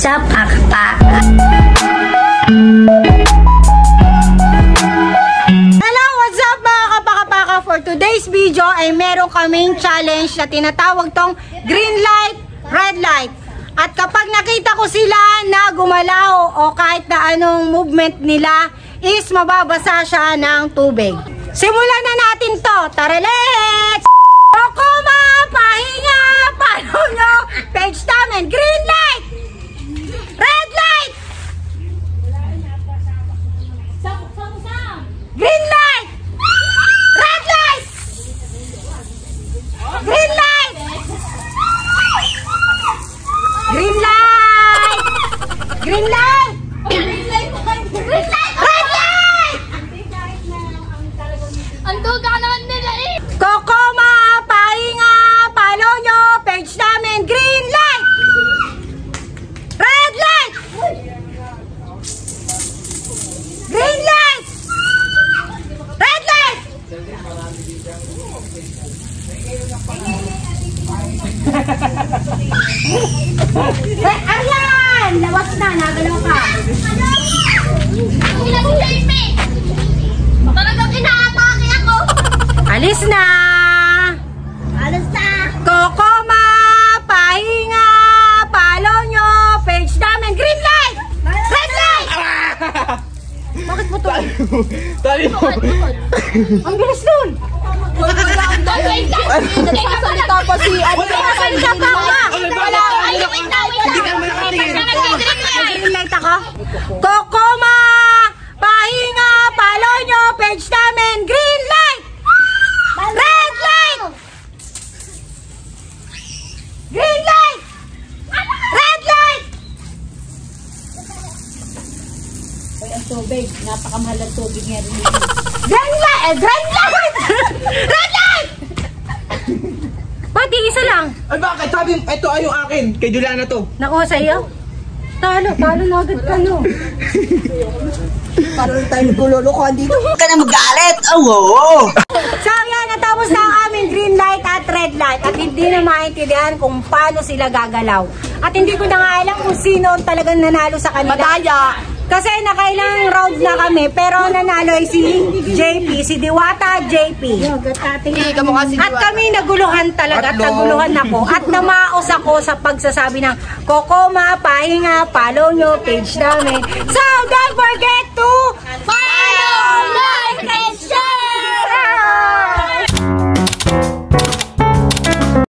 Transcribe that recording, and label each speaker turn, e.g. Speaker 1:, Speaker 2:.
Speaker 1: sa pakpak. Hello, what's up mga kapakapaka? For today's video ay meron kaming challenge na tinatawag tong green light, red light. At kapag nakita ko sila na gumalaw o kahit na anong movement nila is mababasa siya ng tubig. Simulan na natin to. Tara, let's! Kokoma, pahinga, paano nyo? Page namin, green light! Red light! Green light! Red light! Green light! Green light! Green light! Green light! Green light! Red light!
Speaker 2: Ang duga naman nila eh!
Speaker 1: Kokoma, pahinga, follow nyo, page namin, green light! Red light! Green light! Red light! Ayan! Lawas na, nagalaw ka.
Speaker 2: Talagang inaatake ako!
Speaker 1: Alis na!
Speaker 2: Alas na!
Speaker 1: Kokoma, pahinga, follow nyo, page namin, green light! Red light! Bakit mo to?
Speaker 3: Tali mo!
Speaker 1: Ang bilis nun!
Speaker 2: Nagsasalita pa si Ate.
Speaker 1: Nagsasalita pa ako!
Speaker 2: Ay, wait na!
Speaker 3: Hindi ka naman nakatingin.
Speaker 1: Green light ako. Kokoma, pahinga, follow nyo, page namin, green light! Red light! Green light! Red light!
Speaker 2: Ang tubig, napakamahal ang tubig nga rin.
Speaker 1: Green light! Red light! Red light! Pati isa lang.
Speaker 3: Ay bakit? Sabi, ito ay yung akin. Kay Juliana to.
Speaker 1: Naku, sa'yo? Talo na agad ka, no?
Speaker 2: Parang tayo nagululukuhan dito.
Speaker 3: Huwag ka na magalit! Oo!
Speaker 1: So yan, natapos na ang aming green light at red light at hindi na maintindihan kung paano sila gagalaw. At hindi ko na nga alam kung sino ang talagang nanalo sa kanila.
Speaker 2: Madaya!
Speaker 1: Kasi nakailang round na kami pero nanalo ay si JP, si Diwata JP.
Speaker 2: Hindi ka mukha si
Speaker 1: At kami naguluhan talaga at naguluhan ako at namaos ako sa pagsasabi ng Kokoma, pahinga, follow nyo, page namin. So don't forget to follow, like, and share!